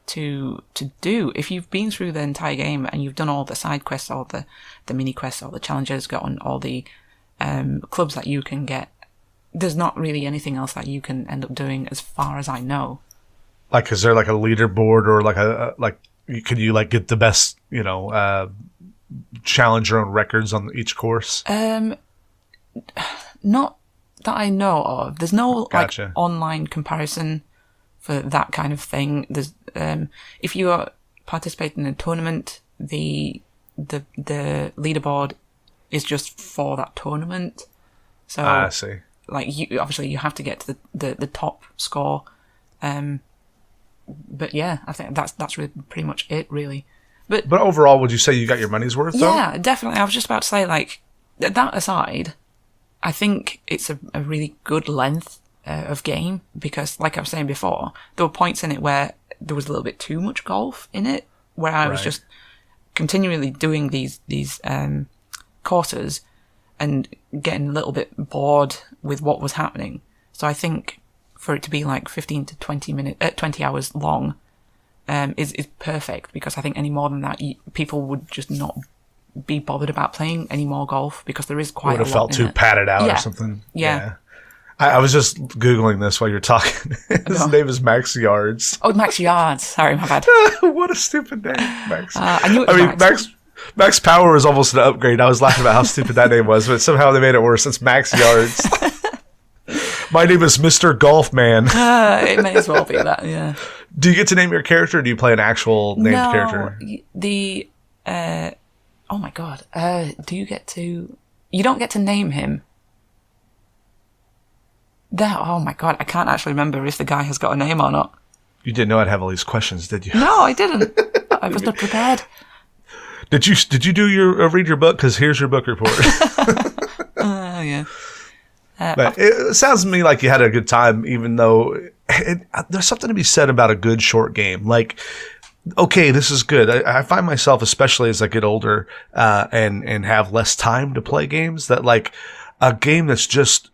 to do. If you've been through the entire game and you've done all the side quests, all the mini quests, all the challenges, gotten all the clubs that you can get, there's not really anything else that you can end up doing as far as I know. Like, is there like a leaderboard or could you like get the best, challenge your own records on each course? Not that I know of. There's no Gotcha. Like online comparison for that kind of thing. There's if you are participating in a tournament, the leaderboard is just for that tournament. So I see. Like you have to get to the top score. But yeah, I think that's really pretty much it, really. But overall, would you say you got your money's worth? Yeah, definitely. I was just about to say, like, that aside, I think it's a really good length of game, because like I was saying before, there were points in it where there was a little bit too much golf in it, where I was just continually doing these courses and getting a little bit bored with what was happening. So I think for it to be like 15 to 20 hours long is perfect, because I think any more than that, people would just not be bothered about playing any more golf, because there is quite a lot. Would have felt too padded out or something. Yeah. I was just Googling this while you're talking. His name is Max Yards. Oh, Max Yards. Sorry, my bad. What a stupid name, Max. I knew it was Max Power is almost an upgrade. I was laughing about how stupid that name was, but somehow they made it worse. It's Max Yards. My name is Mr. Golf Man. It may as well be that, yeah. Do you get to name your character, or do you play an actual named character? Oh my god. Do you get to... You don't get to name him. Oh my god, I can't actually remember if the guy has got a name or not. You didn't know I'd have all these questions, did you? No, I didn't. I was not prepared. Did you do your read your book? Because here's your book report. Yeah. But it sounds to me like you had a good time, even though there's something to be said about a good short game. Like, okay, this is good. I find myself, especially as I get older and have less time to play games, that like a game that's just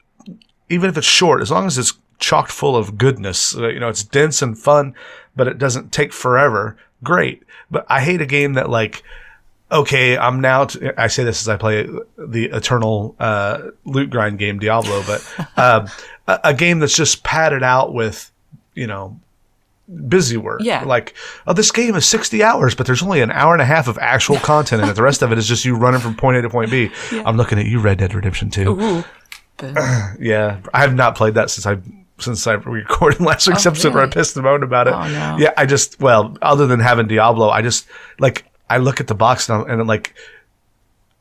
even if it's short, as long as it's chocked full of goodness, it's dense and fun, but it doesn't take forever, great. But I hate a game that like, okay, I'm now, I say this as I play the eternal loot grind game, Diablo, but a game that's just padded out with, busy work. Yeah. Like, this game is 60 hours, but there's only an hour and a half of actual content in it. The rest of it is just you running from point A to point B. Yeah. I'm looking at you, Red Dead Redemption 2. Ooh. Yeah. I have not played that since I recorded last week's episode where I pissed and moaned about it. Oh, no. Yeah, other than having Diablo, I just, like, I look at the box and I'm like,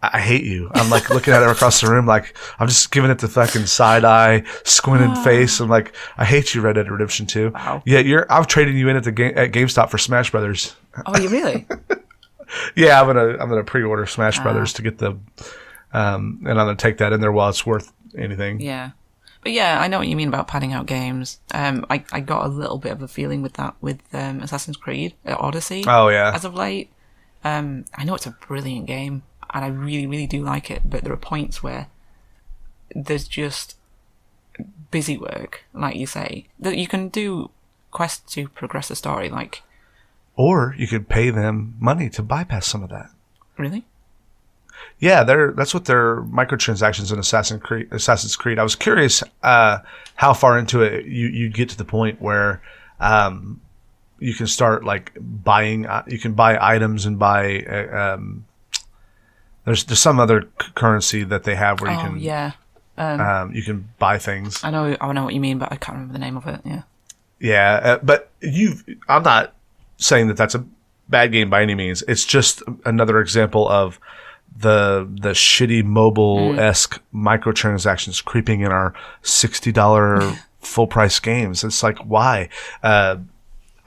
I hate you. I'm like looking at it across the room, like I'm just giving it the fucking side eye, squinted face. I'm like, I hate you, Red Dead Redemption 2. Wow. Yeah, I'm trading you in at GameStop for Smash Brothers. Oh, you really? Yeah, I'm gonna pre-order Smash Brothers to get the, and I'm gonna take that in there while it's worth anything. Yeah. But yeah, I know what you mean about padding out games. I got a little bit of a feeling with that with Assassin's Creed Odyssey. Oh yeah. As of late, I know it's a brilliant game, and I really, really do like it. But there are points where there's just busy work, like you say, that you can do quests to progress the story. Like, or you could pay them money to bypass some of that. Really? Yeah, that's what their microtransactions in Assassin's Creed. I was curious how far into it you get to the point where you can start like buying. You can buy items and buy. There's some other currency that they have where you can. Yeah. You can buy things. I know what you mean, but I can't remember the name of it. Yeah. Yeah, but I'm not saying that that's a bad game by any means. It's just another example of the shitty mobile-esque microtransactions creeping in our $60 full price games. It's like, why?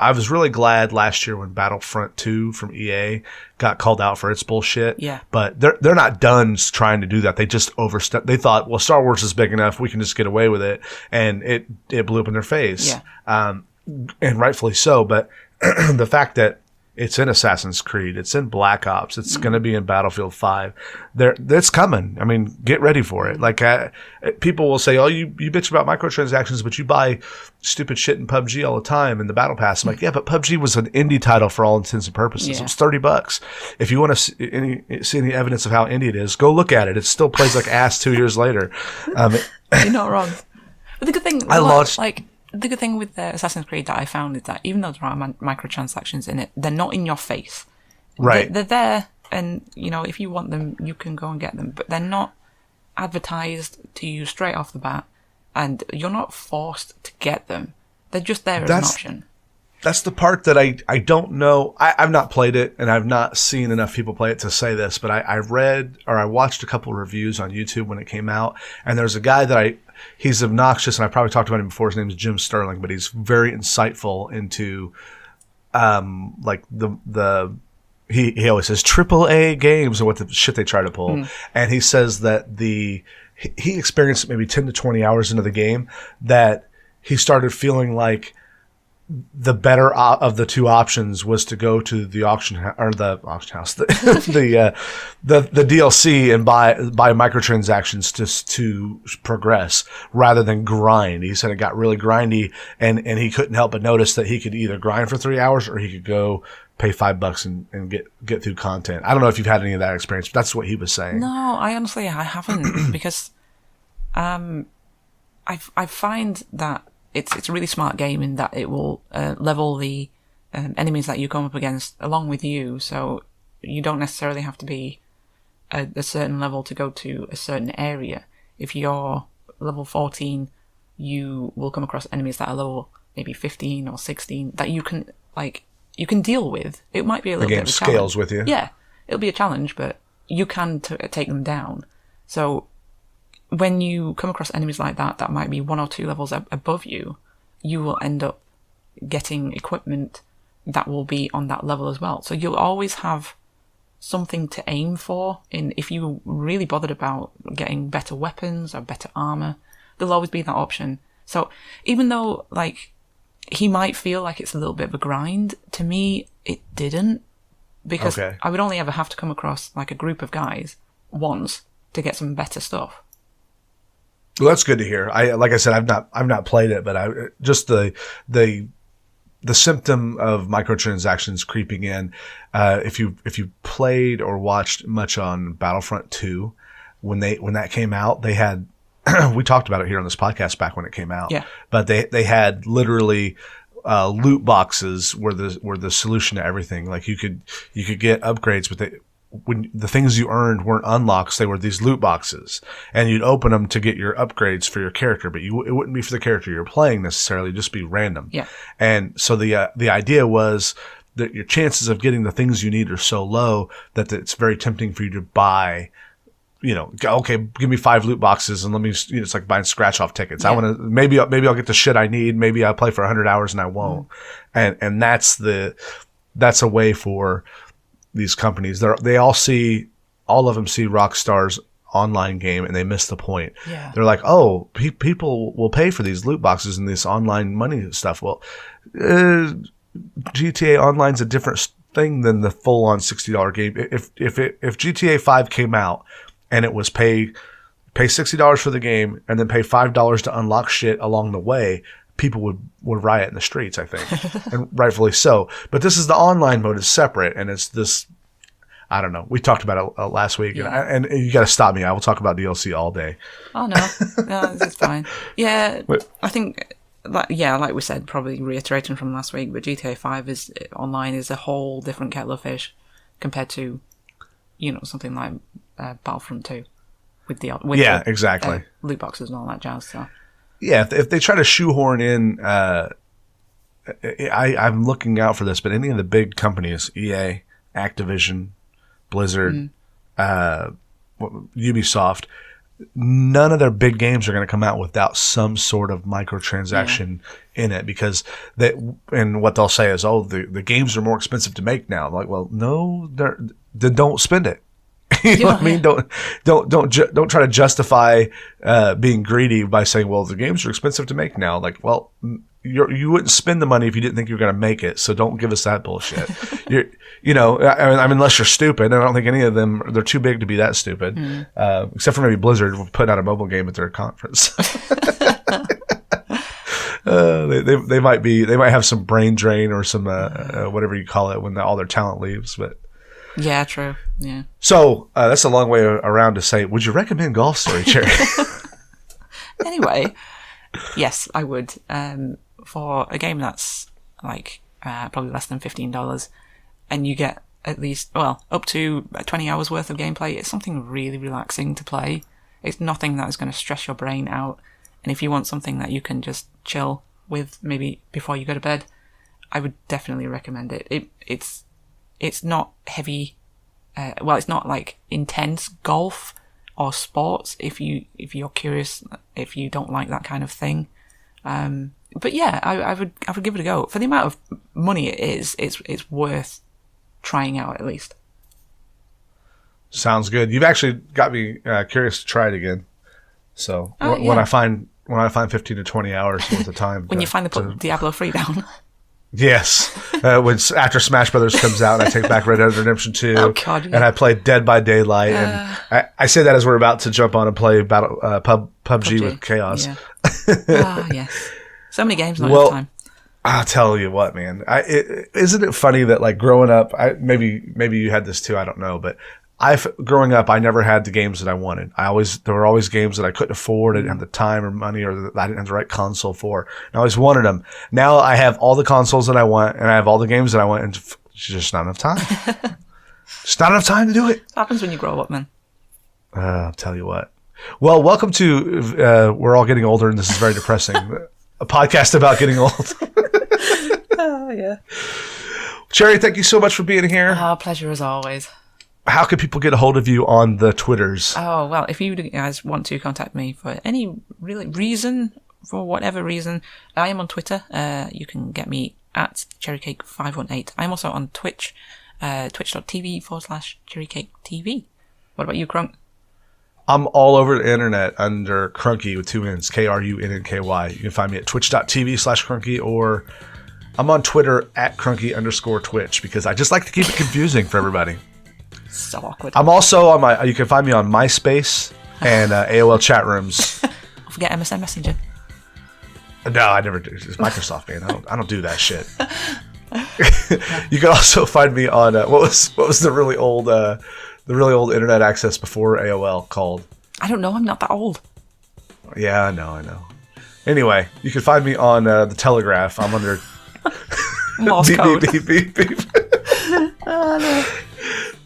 I was really glad last year when Battlefront 2 from EA got called out for its bullshit. Yeah. But they're not done trying to do that. They just overstepped. They thought, well, Star Wars is big enough, we can just get away with it, and it blew up in their face. Yeah. And rightfully so. But the fact that it's in Assassin's Creed, it's in Black Ops, it's going to be in Battlefield 5. That's coming. I mean, get ready for it. Like, people will say, oh, you bitch about microtransactions, but you buy stupid shit in PUBG all the time in the Battle Pass. I'm like, yeah, but PUBG was an indie title for all intents and purposes. Yeah. It was $30. If you want to see any evidence of how indie it is, go look at it. It still plays like ass 2 years later. You're not wrong. But the good thing, the good thing with Assassin's Creed that I found is that even though there are microtransactions in it, they're not in your face. Right. They're there, and if you want them, you can go and get them. But they're not advertised to you straight off the bat, and you're not forced to get them. They're just there as an option. That's the part that I don't know. I've not played it, and I've not seen enough people play it to say this, but I watched a couple of reviews on YouTube when it came out, and there's a guy that he's obnoxious, and I probably talked about him before. His name is Jim Sterling, but he's very insightful into, like he always says AAA games and what the shit they try to pull. And he says that he experienced maybe 10 to 20 hours into the game that he started feeling like the better of the two options was to go to the auction house, the DLC and buy microtransactions to progress rather than grind. He said it got really grindy, and he couldn't help but notice that he could either grind for 3 hours or he could go pay $5 and get through content. I don't know if you've had any of that experience, but that's what he was saying. No, I haven't because I find that it's a really smart game in that it will level the enemies that you come up against along with you, so you don't necessarily have to be a certain level to go to a certain area. If you're level 14, you will come across enemies that are level maybe 15 or 16 that you can deal with. It might be a little bit of a challenge. The game scales with you. Yeah, it'll be a challenge, but you can take them down. So when you come across enemies like that might be 1 or 2 levels above you, you will end up getting equipment that will be on that level as well. So you'll always have something to aim for. If you're really bothered about getting better weapons or better armor, there'll always be that option. So even though, he might feel like it's a little bit of a grind, to me, it didn't. Because I would only ever have to come across, a group of guys once to get some better stuff. Well, that's good to hear. Like I said, I've not played it, but just the symptom of microtransactions creeping in. If you played or watched much on Battlefront 2, when that came out, they had we talked about it here on this podcast back when it came out. Yeah. But they had literally loot boxes were the solution to everything. Like you could get upgrades, but when the things you earned weren't unlocks, they were these loot boxes, and you'd open them to get your upgrades for your character, but it wouldn't be for the character you're playing necessarily, just be random. Yeah. And so the idea was that your chances of getting the things you need are so low that it's very tempting for you to buy. Okay, give me 5 loot boxes and let me. It's like buying scratch off tickets. Yeah. I want to maybe I'll get the shit I need. Maybe I'll play for 100 hours and I won't. And that's a way for these companies. They all of them see Rockstar's online game and they miss the point. Yeah. They're like, oh, people will pay for these loot boxes and this online money stuff. Well, GTA Online's a different thing than the full on $60 game. If GTA 5 came out and it was pay $60 for the game and then pay $5 to unlock shit along the way, people would riot in the streets, I think, and rightfully so. But this is the online mode is separate, and it's this. I don't know. We talked about it last week, Yeah. and you got to stop me. I will talk about DLC all day. Oh no, it's fine. Yeah, I think. Like we said, probably reiterating from last week, but GTA 5 online is a whole different kettle of fish compared to, something like Battlefront 2 with exactly loot boxes and all that jazz. So. Yeah, if they try to shoehorn in, I'm looking out for this, but any of the big companies, EA, Activision, Blizzard, Ubisoft, none of their big games are going to come out without some sort of microtransaction in it, because and what they'll say is, oh, the games are more expensive to make now. I'm like, well, no, then don't spend it. You know what I mean? Don't try to justify being greedy by saying, well, the games are expensive to make now. Like, well, you wouldn't spend the money if you didn't think you were going to make it. So don't give us that bullshit. Unless you're stupid. I don't think any of them, they're too big to be that stupid. Except for maybe Blizzard putting out a mobile game at their conference. They might have some brain drain or some whatever you call it when all their talent leaves, but. Yeah, true. Yeah. So that's a long way around to say, would you recommend Golf Story, Cherry? Anyway, yes, I would. For a game that's like probably less than $15, and you get at least, up to 20 hours worth of gameplay, it's something really relaxing to play. It's nothing that is going to stress your brain out. And if you want something that you can just chill with, maybe before you go to bed, I would definitely recommend it. It's not heavy. It's not like intense golf or sports. If you're curious, if you don't like that kind of thing, but yeah, I would give it a go. For the amount of money it is, it's worth trying out at least. Diablo. Sounds good. You've actually got me curious to try it again. So when I find 15 to 20 hours worth of time, when you finally put Diablo 3 down. Yes, after Smash Brothers comes out, and I take back Red Dead Redemption 2, and I play Dead by Daylight, and I say that as we're about to jump on and play PUBG with Chaos. Yeah. Yes, so many games, not enough time. I'll tell you what, man. Isn't it funny that like growing up, maybe you had this too, I don't know, but growing up, I never had the games that I wanted. There were always games that I couldn't afford, I didn't have the time or money, or that I didn't have the right console for. And I always wanted them. Now I have all the consoles that I want, and I have all the games that I want, and it's just not enough time. Just not enough time to do it. What happens when you grow up, man? I'll tell you what. Well, welcome to We're All Getting Older, and this is very depressing. A podcast about getting old. Oh, yeah. Cherry, thank you so much for being here. Pleasure as always. How can people get a hold of you on the Twitters? Oh, well, if you guys want to contact me for any reason, for whatever reason, I am on Twitter. You can get me at cherrycake518. I'm also on Twitch, twitch.tv/cherrycaketv. What about you, Crunk? I'm all over the internet under Crunky with 2 N's, KRUNNKY. You can find me at twitch.tv/Crunky, or I'm on Twitter at Crunky_Twitch, because I just like to keep it confusing for everybody. So awkward. I'm also on you can find me on MySpace and AOL chat rooms. forget MSN Messenger. No, I never do. It's Microsoft, man. I don't do that shit. You can also find me on what was the really old internet access before AOL called? I don't know. I'm not that old. Yeah, I know. Anyway, you can find me on the Telegraph. I'm under Morse code. beep, beep, beep, beep. All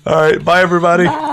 right, bye everybody. Bye.